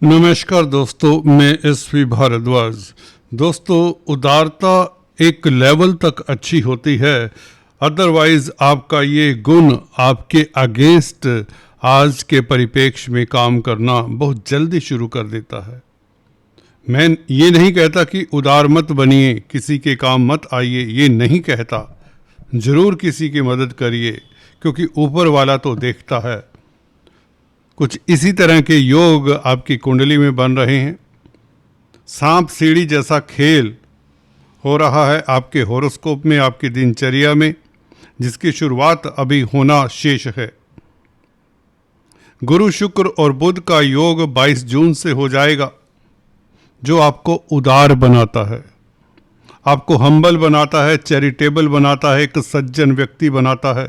नमस्कार दोस्तों, मैं एसपी भारद्वाज। दोस्तों, उदारता एक लेवल तक अच्छी होती है, अदरवाइज आपका ये गुण आपके अगेंस्ट आज के परिप्रेक्ष्य में काम करना बहुत जल्दी शुरू कर देता है। मैं ये नहीं कहता कि उदार मत बनिए, किसी के काम मत आइए, ये नहीं कहता। ज़रूर किसी की मदद करिए, क्योंकि ऊपर वाला तो देखता है। कुछ इसी तरह के योग आपकी कुंडली में बन रहे हैं। सांप सीढ़ी जैसा खेल हो रहा है आपके हॉरोस्कोप में, आपकी दिनचर्या में, जिसकी शुरुआत अभी होना शेष है। गुरु, शुक्र और बुध का योग 22 जून से हो जाएगा, जो आपको उदार बनाता है, आपको हम्बल बनाता है, चैरिटेबल बनाता है, एक सज्जन व्यक्ति बनाता है।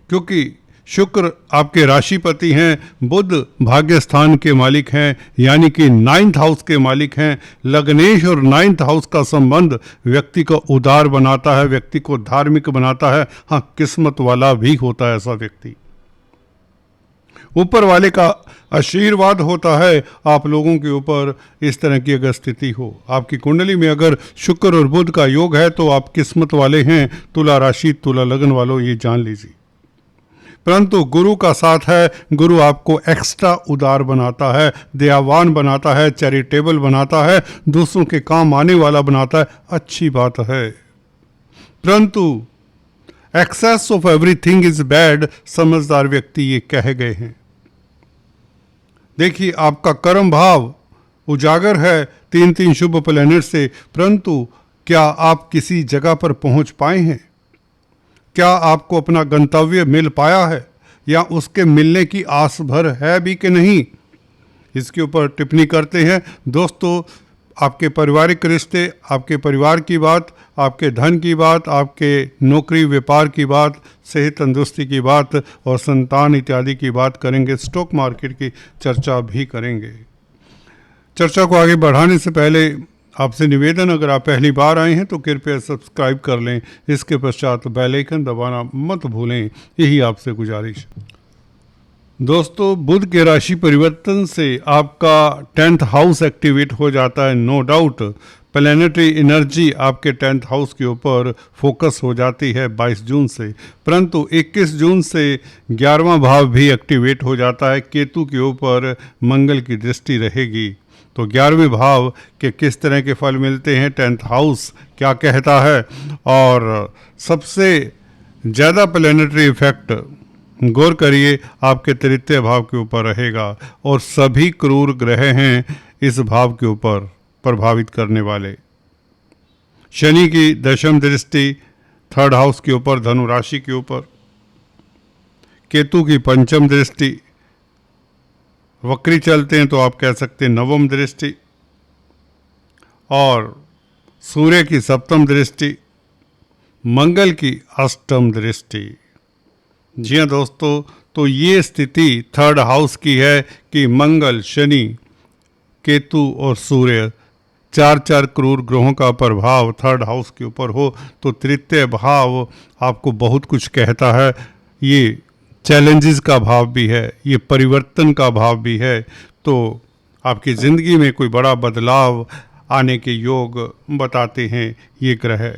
क्योंकि शुक्र आपके राशिपति हैं, बुध भाग्य स्थान के मालिक हैं, यानी कि 9th हाउस के मालिक हैं। लग्नेश और 9th हाउस का संबंध व्यक्ति को उदार बनाता है, व्यक्ति को धार्मिक बनाता है। हाँ, किस्मत वाला भी होता है ऐसा व्यक्ति। ऊपर वाले का आशीर्वाद होता है आप लोगों के ऊपर। इस तरह की अगर स्थिति हो आपकी कुंडली में, अगर शुक्र और बुध का योग है, तो आप किस्मत वाले हैं। तुला राशि, तुला लगन वालों, ये जान लीजिए। परंतु गुरु का साथ है, गुरु आपको एक्स्ट्रा उदार बनाता है, दयावान बनाता है, चैरिटेबल बनाता है, दूसरों के काम आने वाला बनाता है। अच्छी बात है। परंतु excess of everything is bad, समझदार व्यक्ति ये कह गए हैं। देखिए, आपका कर्म भाव उजागर है 3 शुभ प्लैनेट से, परंतु क्या आप किसी जगह पर पहुंच पाए हैं? क्या आपको अपना गंतव्य मिल पाया है, या उसके मिलने की आस भर है भी कि नहीं? इसके ऊपर टिप्पणी करते हैं। दोस्तों, आपके पारिवारिक रिश्ते, आपके परिवार की बात, आपके धन की बात, आपके नौकरी व्यापार की बात, सेहत तंदुरुस्ती की बात और संतान इत्यादि की बात करेंगे। स्टॉक मार्केट की चर्चा भी करेंगे। चर्चा को आगे बढ़ाने से पहले आपसे निवेदन, अगर आप पहली बार आए हैं तो कृपया सब्सक्राइब कर लें। इसके पश्चात बेल आइकन दबाना मत भूलें, यही आपसे गुजारिश। दोस्तों, बुध के राशि परिवर्तन से आपका 10th हाउस एक्टिवेट हो जाता है। नो डाउट प्लैनेटरी एनर्जी आपके 10th हाउस के ऊपर फोकस हो जाती है 22 जून से। परंतु 21 जून से 11वां भाव भी एक्टिवेट हो जाता है। केतु के ऊपर मंगल की दृष्टि रहेगी, तो 11वें भाव के किस तरह के फल मिलते हैं, 10th हाउस क्या कहता है, और सबसे ज़्यादा प्लैनेटरी इफेक्ट गौर करिए आपके तृतीय भाव के ऊपर रहेगा। और सभी क्रूर ग्रह हैं इस भाव के ऊपर प्रभावित करने वाले। शनि की दशम दृष्टि 3rd हाउस के ऊपर, धनु राशि के ऊपर। केतु की पंचम दृष्टि, वक्री चलते हैं तो आप कह सकते हैं 9वीं दृष्टि। और सूर्य की 7वीं दृष्टि, मंगल की 8वीं दृष्टि। जी हाँ दोस्तों, तो ये स्थिति 3rd हाउस की है कि मंगल, शनि, केतु और सूर्य, 4 क्रूर ग्रहों का प्रभाव 3rd हाउस के ऊपर हो, तो तृतीय भाव आपको बहुत कुछ कहता है। ये चैलेंजेस का भाव भी है, ये परिवर्तन का भाव भी है। तो आपकी ज़िंदगी में कोई बड़ा बदलाव आने के योग बताते हैं ये ग्रह।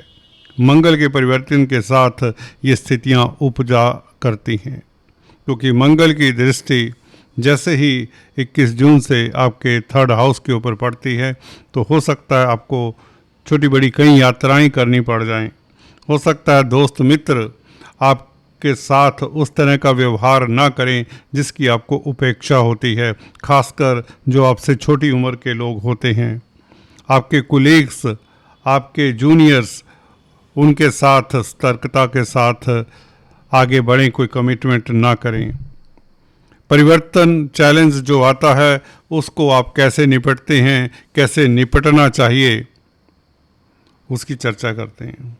मंगल के परिवर्तन के साथ ये स्थितियां उपजा करती हैं, क्योंकि मंगल की दृष्टि जैसे ही 21 जून से आपके 3rd हाउस के ऊपर पड़ती है, तो हो सकता है आपको छोटी बड़ी कई यात्राएं करनी पड़ जाएं। हो सकता है दोस्त मित्र आपके साथ उस तरह का व्यवहार ना करें जिसकी आपको उपेक्षा होती है, खासकर जो आपसे छोटी उम्र के लोग होते हैं। आपके कुलीग्स, आपके जूनियर्स, उनके साथ सतर्कता के साथ आगे बढ़ें, कोई कमिटमेंट ना करें। परिवर्तन चैलेंज जो आता है उसको आप कैसे निपटते हैं, कैसे निपटना चाहिए, उसकी चर्चा करते हैं।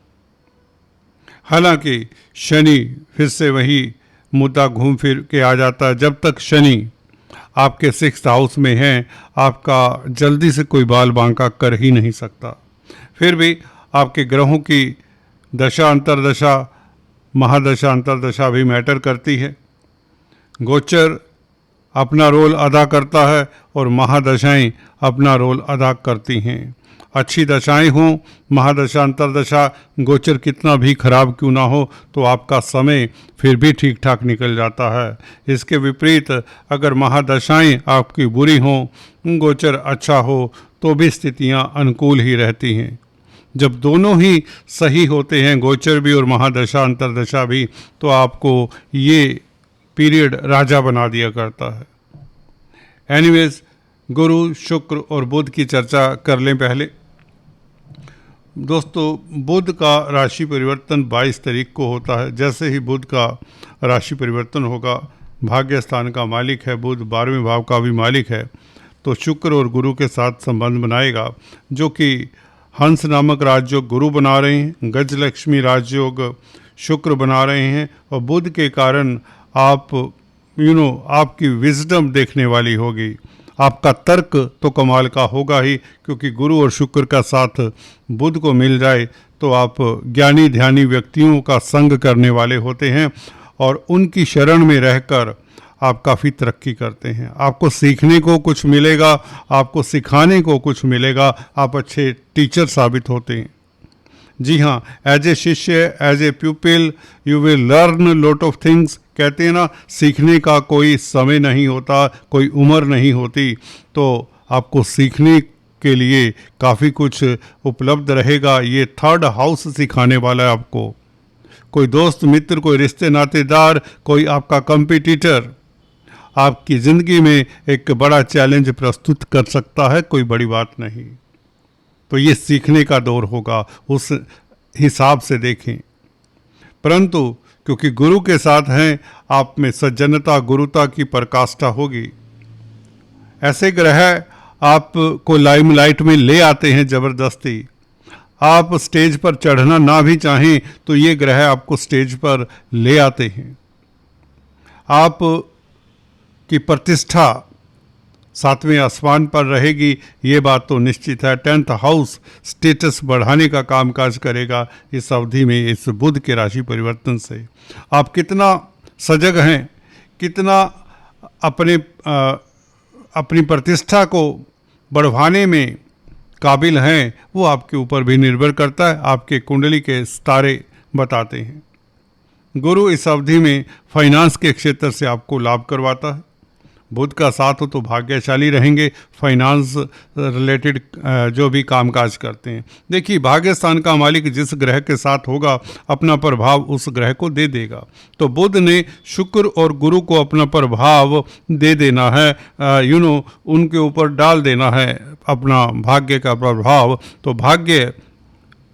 हालांकि शनि फिर से वही मुद्दा घूम फिर के आ जाता है। जब तक शनि आपके 6th हाउस में है, आपका जल्दी से कोई बाल बांका कर ही नहीं सकता। फिर भी आपके ग्रहों की दशा अंतरदशा, महादशा अंतरदशा भी मैटर करती है। गोचर अपना रोल अदा करता है और महादशाएं अपना रोल अदा करती हैं। अच्छी दशाएं हों, महादशा अंतरदशा गोचर कितना भी खराब क्यों ना हो, तो आपका समय फिर भी ठीक ठाक निकल जाता है। इसके विपरीत अगर महादशाएं आपकी बुरी हों, गोचर अच्छा हो, तो भी स्थितियां अनुकूल ही रहती हैं। जब दोनों ही सही होते हैं, गोचर भी और महादशा अंतरदशा भी, तो आपको ये पीरियड राजा बना दिया करता है। एनीवेज, गुरु, शुक्र और बुध की चर्चा कर लें पहले। दोस्तों, बुध का राशि परिवर्तन 22 तारीख को होता है। जैसे ही बुध का राशि परिवर्तन होगा, भाग्य स्थान का मालिक है बुध, 12वें भाव का भी मालिक है, तो शुक्र और गुरु के साथ संबंध बनाएगा, जो कि हंस नामक राजयोग गुरु बना रहे हैं, गजलक्ष्मी राजयोग शुक्र बना रहे हैं, और बुध के कारण आप आपकी विजडम देखने वाली होगी। आपका तर्क तो कमाल का होगा ही, क्योंकि गुरु और शुक्र का साथ बुध को मिल जाए तो आप ज्ञानी ध्यानी व्यक्तियों का संग करने वाले होते हैं और उनकी शरण में रहकर आप काफ़ी तरक्की करते हैं। आपको सीखने को कुछ मिलेगा, आपको सिखाने को कुछ मिलेगा, आप अच्छे टीचर साबित होते हैं। जी हाँ, एज ए शिष्य, as a pupil you will learn lot of things. कहते हैं ना, सीखने का कोई समय नहीं होता, कोई उम्र नहीं होती, तो आपको सीखने के लिए काफ़ी कुछ उपलब्ध रहेगा। ये थर्ड हाउस सिखाने वाला है आपको। कोई दोस्त मित्र, कोई रिश्ते नातेदार, कोई आपका कंपटीटर आपकी ज़िंदगी में एक बड़ा चैलेंज प्रस्तुत कर सकता है, कोई बड़ी बात नहीं। तो ये सीखने का दौर होगा, उस हिसाब से देखें। परंतु क्योंकि गुरु के साथ हैं, आप में सज्जनता, गुरुता की प्रकाष्ठा होगी। ऐसे ग्रह आपको लाइमलाइट में ले आते हैं ज़बरदस्ती। आप स्टेज पर चढ़ना ना भी चाहें तो ये ग्रह आपको स्टेज पर ले आते हैं। आप की प्रतिष्ठा 7वें आसमान पर रहेगी, ये बात तो निश्चित है। 10th हाउस स्टेटस बढ़ाने का कामकाज करेगा इस अवधि में, इस बुध के राशि परिवर्तन से। आप कितना सजग हैं, कितना अपनी प्रतिष्ठा को बढ़वाने में काबिल हैं, वो आपके ऊपर भी निर्भर करता है। आपके कुंडली के सितारे बताते हैं। गुरु इस अवधि में फाइनेंस के क्षेत्र से आपको लाभ करवाता है। बुध का साथ हो तो भाग्यशाली रहेंगे फाइनेंस रिलेटेड जो भी कामकाज करते हैं। देखिए, भाग्य स्थान का मालिक जिस ग्रह के साथ होगा, अपना प्रभाव उस ग्रह को दे देगा। तो बुध ने शुक्र और गुरु को अपना प्रभाव दे देना है, उनके ऊपर डाल देना है अपना भाग्य का प्रभाव। तो भाग्य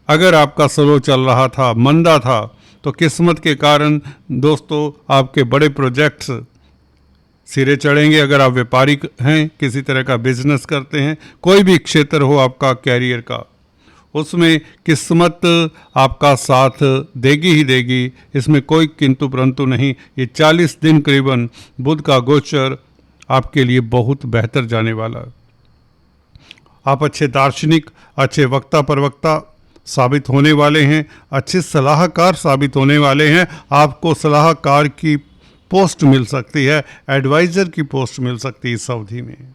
अगर आपका स्लो चल रहा था, मंदा था, तो किस्मत के कारण दोस्तों आपके बड़े प्रोजेक्ट्स सिरे चढ़ेंगे। अगर आप व्यापारी हैं, किसी तरह का बिजनेस करते हैं, कोई भी क्षेत्र हो आपका कैरियर का, उसमें किस्मत आपका साथ देगी ही देगी, इसमें कोई किंतु परंतु नहीं। ये 40 दिन करीबन बुध का गोचर आपके लिए बहुत बेहतर जाने वाला है। आप अच्छे दार्शनिक, अच्छे वक्ता प्रवक्ता साबित होने वाले हैं, अच्छे सलाहकार साबित होने वाले हैं। आपको सलाहकार की पोस्ट मिल सकती है, एडवाइज़र की पोस्ट मिल सकती है इस अवधि में।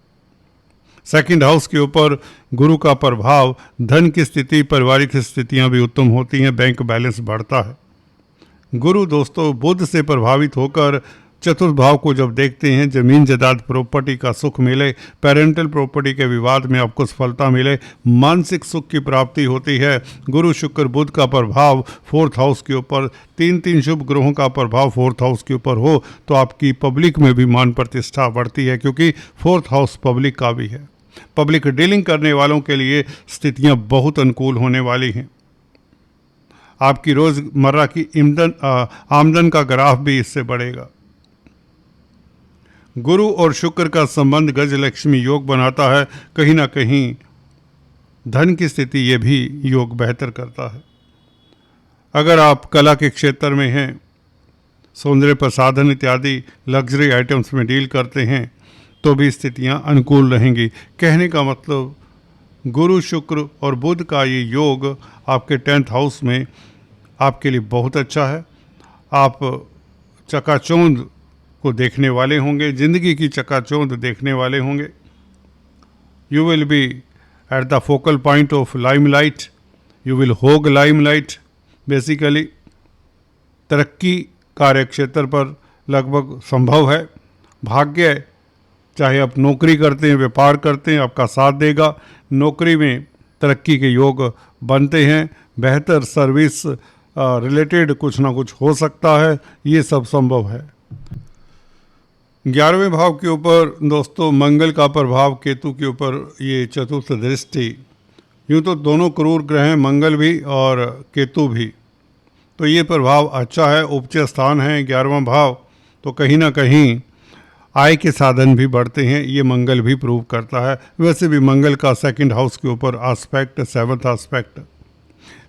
2nd हाउस के ऊपर गुरु का प्रभाव, धन की स्थिति, पारिवारिक स्थितियां भी उत्तम होती हैं, बैंक बैलेंस बढ़ता है। गुरु दोस्तों बुध से प्रभावित होकर चतुर्थ भाव को जब देखते हैं, जमीन जायदाद प्रॉपर्टी का सुख मिले, पेरेंटल प्रॉपर्टी के विवाद में आपको सफलता मिले, मानसिक सुख की प्राप्ति होती है। गुरु शुक्र बुध का प्रभाव 4th हाउस के ऊपर, 3 शुभ ग्रहों का प्रभाव 4th हाउस के ऊपर हो तो आपकी पब्लिक में भी मान प्रतिष्ठा बढ़ती है, क्योंकि 4th हाउस पब्लिक का भी है। पब्लिक डीलिंग करने वालों के लिए स्थितियां बहुत अनुकूल होने वाली हैं। आपकी रोज़मर्रा की आमदन का ग्राफ भी इससे बढ़ेगा। गुरु और शुक्र का संबंध गजलक्ष्मी योग बनाता है। कहीं ना कहीं धन की स्थिति ये भी योग बेहतर करता है। अगर आप कला के क्षेत्र में हैं, सौंदर्य प्रसाधन इत्यादि लग्जरी आइटम्स में डील करते हैं, तो भी स्थितियां अनुकूल रहेंगी। कहने का मतलब गुरु शुक्र और बुध का ये योग आपके 10th हाउस में आपके लिए बहुत अच्छा है। आप चकाचौंध को देखने वाले होंगे, ज़िंदगी की चकाचौंध देखने वाले होंगे। You will be at the focal point of limelight, you will होग लाइमलाइट। बेसिकली तरक्की कार्य क्षेत्र पर लगभग संभव है। भाग्य, चाहे आप नौकरी करते हैं, व्यापार करते हैं, आपका साथ देगा। नौकरी में तरक्की के योग बनते हैं। बेहतर सर्विस रिलेटेड कुछ ना कुछ हो सकता है, ये सब संभव है। 11वें भाव के ऊपर दोस्तों मंगल का प्रभाव केतु के ऊपर, ये चतुर्थ दृष्टि। यूँ तो दोनों क्रूर ग्रह हैं, मंगल भी और केतु भी, तो ये प्रभाव अच्छा है। उच्च स्थान है 11वां भाव, तो कहीं ना कहीं आय के साधन भी बढ़ते हैं, ये मंगल भी प्रूव करता है। वैसे भी मंगल का सेकंड हाउस के ऊपर एस्पेक्ट, 7th एस्पेक्ट,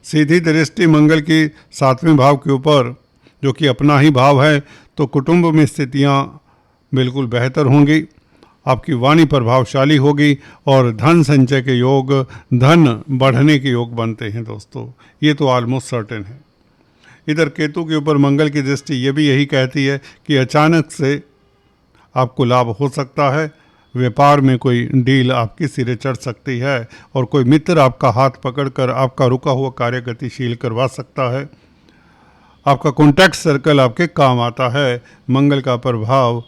सीधी दृष्टि मंगल की 7वें भाव के ऊपर, जो कि अपना ही भाव है, तो कुटुंब में स्थितियाँ बिल्कुल बेहतर होंगी। आपकी वाणी प्रभावशाली होगी और धन संचय के योग, धन बढ़ने के योग बनते हैं दोस्तों, ये तो ऑलमोस्ट सर्टेन है। इधर केतु के ऊपर मंगल की दृष्टि ये भी यही कहती है कि अचानक से आपको लाभ हो सकता है। व्यापार में कोई डील आपके सिरे चढ़ सकती है और कोई मित्र आपका हाथ पकड़कर आपका रुका हुआ कार्य गतिशील करवा सकता है। आपका कॉन्टैक्ट सर्कल आपके काम आता है। मंगल का प्रभाव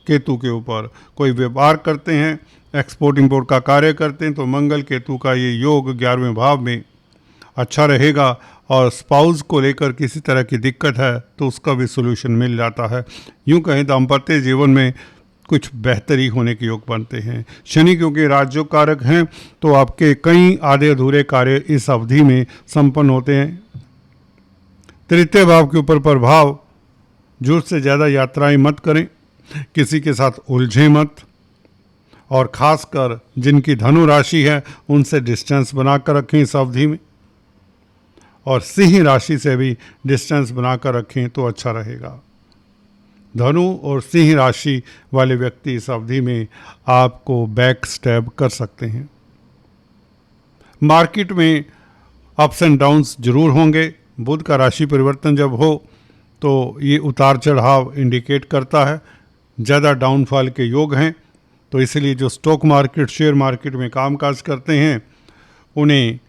केतु के ऊपर, कोई व्यापार करते हैं, एक्सपोर्ट इंपोर्ट का कार्य करते हैं, तो मंगल केतु का ये योग 11वें भाव में अच्छा रहेगा। और स्पाउस को लेकर किसी तरह की दिक्कत है तो उसका भी सोल्यूशन मिल जाता है। यूँ कहें दाम्पत्य जीवन में कुछ बेहतरी होने के योग बनते हैं। शनि क्योंकि राजयोग कारक हैं, तो आपके कई आधे अधूरे कार्य इस अवधि में संपन्न होते हैं। तृतीय भाव के ऊपर प्रभाव, जरूरत से ज़्यादा यात्राएं मत करें, किसी के साथ उलझे मत, और ख़ासकर जिनकी धनु राशि है उनसे डिस्टेंस बनाकर रखें इस अवधि में, और सिंह राशि से भी डिस्टेंस बनाकर रखें तो अच्छा रहेगा। धनु और सिंह राशि वाले व्यक्ति इस अवधि में आपको बैक स्टैब कर सकते हैं। मार्केट में अप्स एंड डाउन्स जरूर होंगे। बुध का राशि परिवर्तन जब हो तो ये उतार चढ़ाव इंडिकेट करता है। ज़्यादा डाउनफॉल के योग हैं, तो इसलिए जो स्टॉक मार्केट, शेयर मार्केट में कामकाज करते हैं उन्हें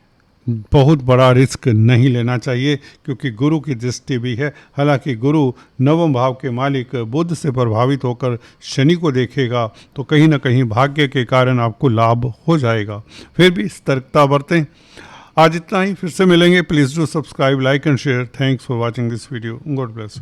बहुत बड़ा रिस्क नहीं लेना चाहिए, क्योंकि गुरु की दृष्टि भी है। हालांकि गुरु 9वें भाव के मालिक बुध से प्रभावित होकर शनि को देखेगा, तो कहीं ना कहीं भाग्य के कारण आपको लाभ हो जाएगा। फिर भी सतर्कता बरतें। आज इतना ही, फिर से मिलेंगे। Please do subscribe, like and share. Thanks for watching this video. God bless.